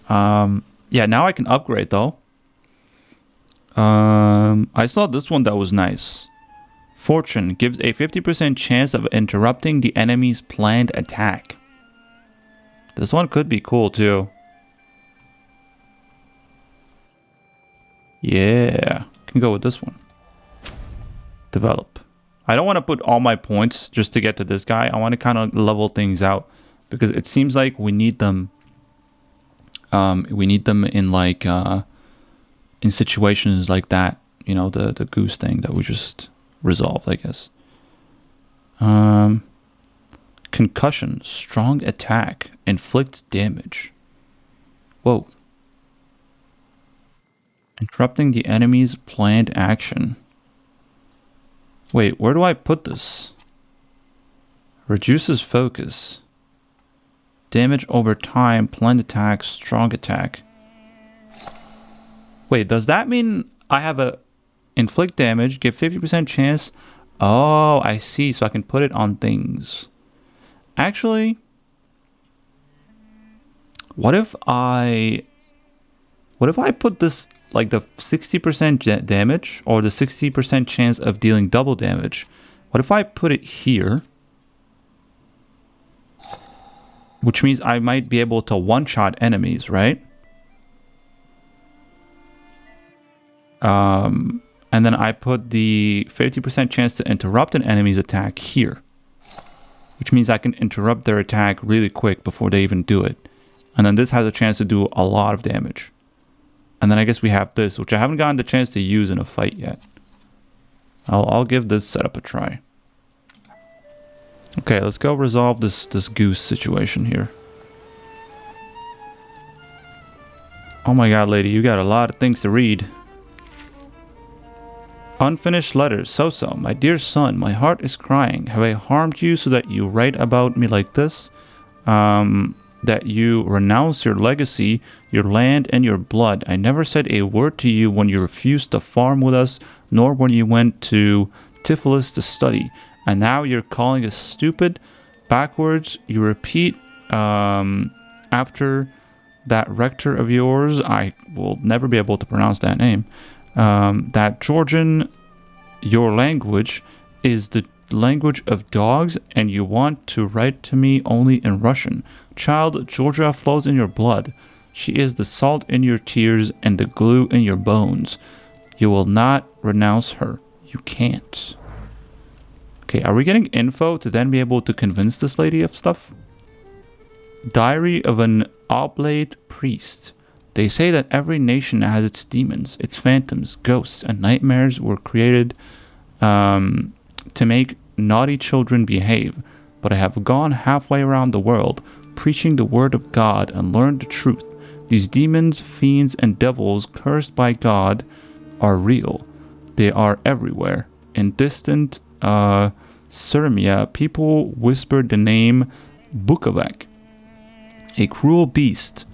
Yeah, now I can upgrade though. I saw this one that was nice. Fortune gives a 50% chance of interrupting the enemy's planned attack. This one could be cool too. Yeah, can go with this one. Develop. I don't want to put all my points just to get to this guy. I want to kind of level things out because it seems like we need them. We need them in like in situations like that. You know, the goose thing that we just resolved, I guess. Concussion, strong attack, inflicts damage. Whoa. Interrupting the enemy's planned action. Wait, where do I put this? Reduces focus. Damage over time, planned attack, strong attack. Wait, does that mean I have a inflict damage, give 50% chance? Oh, I see. So I can put it on things. Actually, what if I put this like the 60% damage or the 60% chance of dealing double damage? What if I put it here? Which means I might be able to one-shot enemies, right? And then I put the 50% chance to interrupt an enemy's attack here. Which means I can interrupt their attack really quick before they even do it. And then this has a chance to do a lot of damage. And then I guess we have this, which I haven't gotten the chance to use in a fight yet. I'll give this setup a try. Okay, let's go resolve this goose situation here. Oh my god, lady, you got a lot of things to read. Unfinished letters. So, my dear son, my heart is crying. Have I harmed you so that you write about me like this? That you renounce your legacy, your land, and your blood. I never said a word to you when you refused to farm with us, nor when you went to Tiflis to study. And now you're calling us stupid? Backwards, you repeat after that rector of yours, I will never be able to pronounce that name, that Georgian, your language is the language of dogs, and you want to write to me only in Russian. Child, Georgia flows in your blood. She is the salt in your tears and the glue in your bones. You will not renounce her. You can't. Okay, are we getting info to then be able to convince this lady of stuff? Diary of an oblate priest. They say that every nation has its demons, its phantoms, ghosts, and nightmares were created to make naughty children behave. But I have gone halfway around the world, preaching the word of God, and learned the truth. These demons, fiends, and devils cursed by God are real. They are everywhere. In distant Sirmia, people whispered the name Bukovac, a cruel beast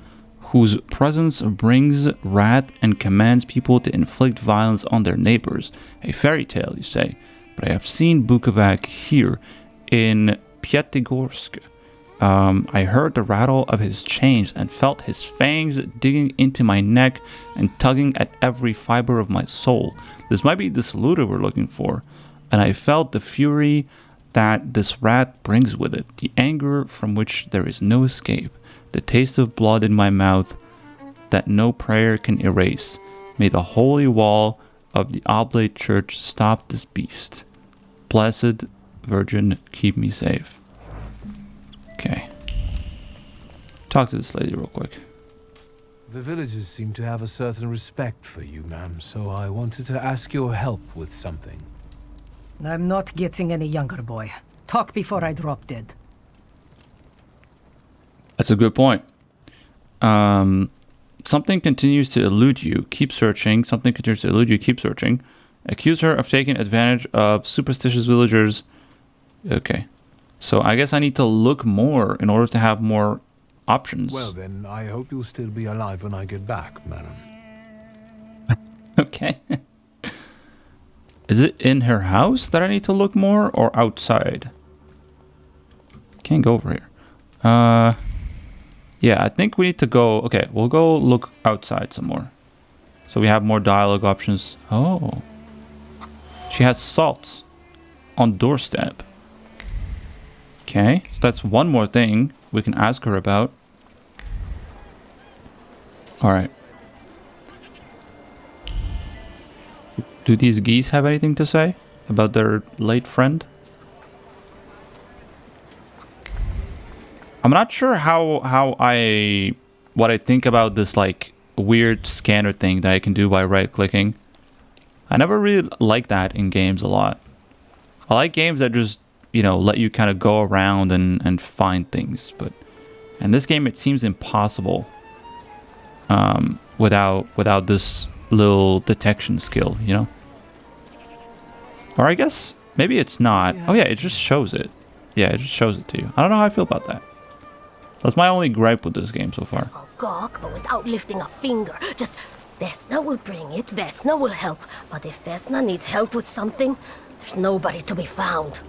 whose presence brings wrath and commands people to inflict violence on their neighbors. A fairy tale, you say, but I have seen Bukovac here in Pyatigorsk. I heard the rattle of his chains and felt his fangs digging into my neck and tugging at every fiber of my soul. This might be the salutor we're looking for. And I felt the fury that this wrath brings with it, the anger from which there is no escape, the taste of blood in my mouth that no prayer can erase. May the holy wall of the Oblate Church stop this beast. Blessed Virgin, keep me safe. Okay. Talk to this lady real quick. The villagers seem to have a certain respect for you, ma'am, so I wanted to ask your help with something. I'm not getting any younger, boy. Talk before I drop dead. That's a good point. Something continues to elude you. Keep searching. Something continues to elude you. Keep searching. Accuse her of taking advantage of superstitious villagers. Okay. So I guess I need to look more in order to have more options. Well then, I hope you'll still be alive when I get back, madam. Okay. Is it in her house that I need to look more, or outside? Can't go over here. Yeah, I think we need to go... Okay, we'll go look outside some more. So we have more dialogue options. Oh. She has salts on doorstep. Okay, so that's one more thing we can ask her about. Alright. Do these geese have anything to say about their late friend? I'm not sure what I think about this like weird scanner thing that I can do by right clicking. I never really like that in games a lot. I like games that just, you know, let you kind of go around and find things, but in this game it seems impossible without this little detection skill, you know? Or I guess maybe it's not. Oh yeah, it just shows it. Yeah, it just shows it to you. I don't know how I feel about that. That's my only gripe with this game so far. I'll gawk, but without lifting a finger. Just, Vesna will bring it, Vesna will help. But if Vesna needs help with something, there's nobody to be found.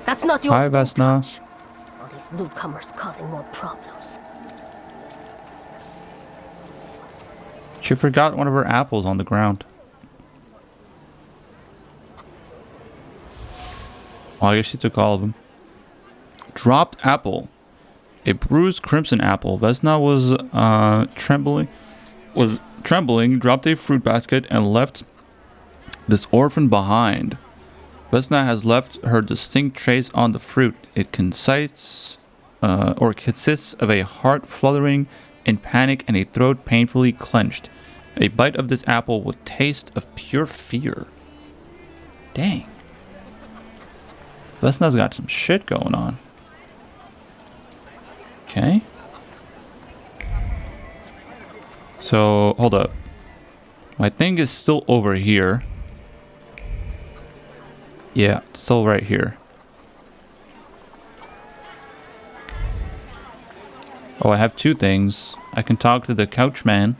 That's not your Hi, Vesna. touch. All these newcomers causing more problems. She forgot one of her apples on the ground. Well, I guess she took all of them. Dropped apple. A bruised crimson apple. Vesna was trembling, dropped a fruit basket, and left this orphan behind. Vesna has left her distinct trace on the fruit. It consists of a heart fluttering in panic and a throat painfully clenched. A bite of this apple would taste of pure fear. Dang. Vesna's got some shit going on. Okay. So, hold up. My thing is still over here. Yeah, it's still right here. Oh, I have two things. I can talk to the couchman.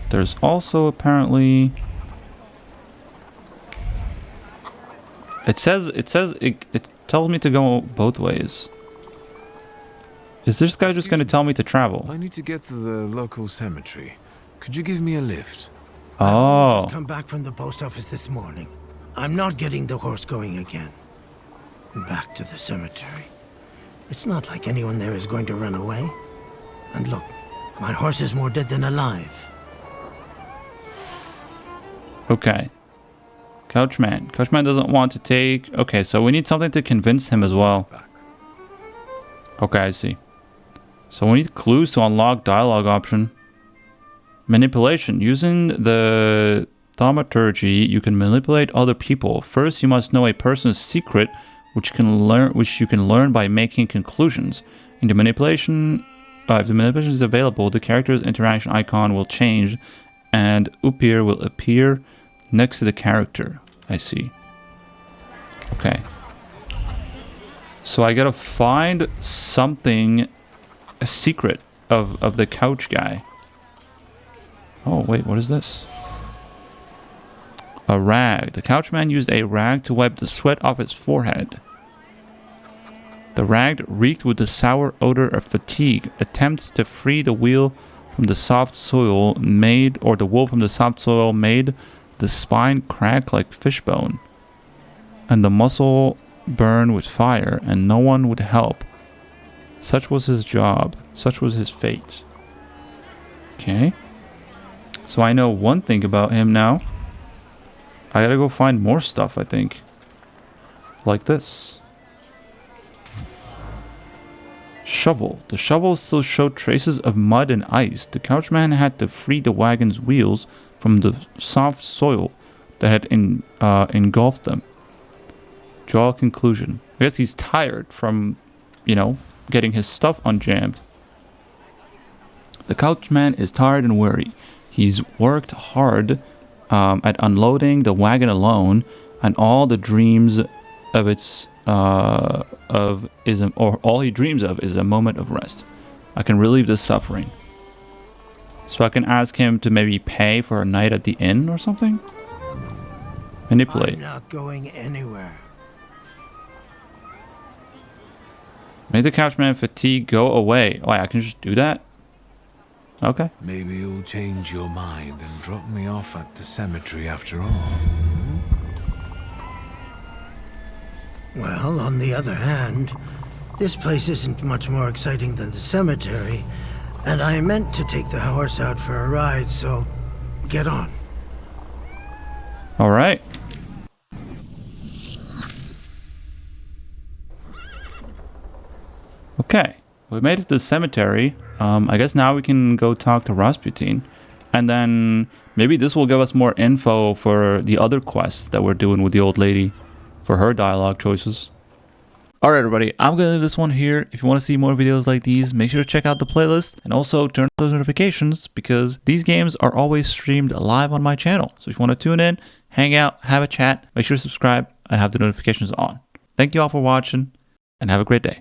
There's also apparently... It tells me to go both ways. Is this guy just going to tell me to travel? I need to get to the local cemetery. Could you give me a lift? I Oh. just come back from the post office this morning. I'm not getting the horse going again. Back to the cemetery. It's not like anyone there is going to run away. And look, my horse is more dead than alive. Okay. Couchman. Couchman doesn't want to take... Okay, so we need something to convince him as well. Okay, I see. So we need clues to unlock dialogue option. Manipulation. Using the thaumaturge, you can manipulate other people. First, you must know a person's secret, which you can learn by making conclusions. In the manipulation, if the manipulation is available, the character's interaction icon will change, and Upir will appear next to the character. I see. Okay. So I gotta find something, a secret of the couch guy. Oh, wait, what is this? A rag. The couchman used a rag to wipe the sweat off his forehead. The rag reeked with the sour odor of fatigue. Attempts to free the wheel from the soft soil made, or the wool from the soft soil made the spine crack like fishbone, and the muscle burn with fire, and no one would help. Such was his job. Such was his fate. Okay. So I know one thing about him now. I gotta go find more stuff, I think. Like this. Shovel. The shovel still showed traces of mud and ice. The couchman had to free the wagon's wheels from the soft soil that had engulfed them. Draw a conclusion. I guess he's tired from, you know, getting his stuff unjammed. The couchman is tired and weary. He's worked hard at unloading the wagon alone, and all he dreams of is a moment of rest. I can relieve this suffering. So I can ask him to maybe pay for a night at the inn or something? Manipulate. I'm not going anywhere. Make the couchman fatigue go away. Oh, I can just do that? Okay. Maybe you'll change your mind and drop me off at the cemetery after all. Well, on the other hand, this place isn't much more exciting than the cemetery, and I meant to take the horse out for a ride, so get on. All right. Okay, we made it to the cemetery. I guess now we can go talk to Rasputin. And then maybe this will give us more info for the other quests that we're doing with the old lady for her dialogue choices. Alright everybody, I'm going to leave this one here. If you want to see more videos like these, make sure to check out the playlist and also turn on those notifications because these games are always streamed live on my channel. So if you want to tune in, hang out, have a chat, make sure to subscribe and have the notifications on. Thank you all for watching and have a great day.